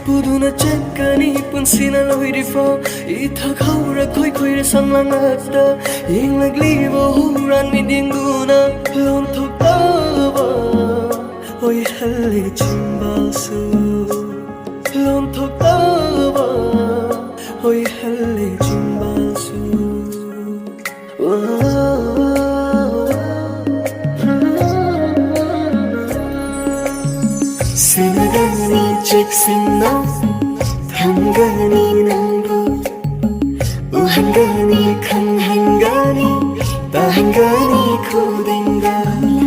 Puduna checkani punsina loirifo ithak haura khoi khoi re samlang akta yeng laglibo huran midinguna lon thokaba oi halle chimbal su lon thokaba oi halle chimbal su Sinagani cheksina Thangani nangu Uhangani khanghangani Tahangani khudengani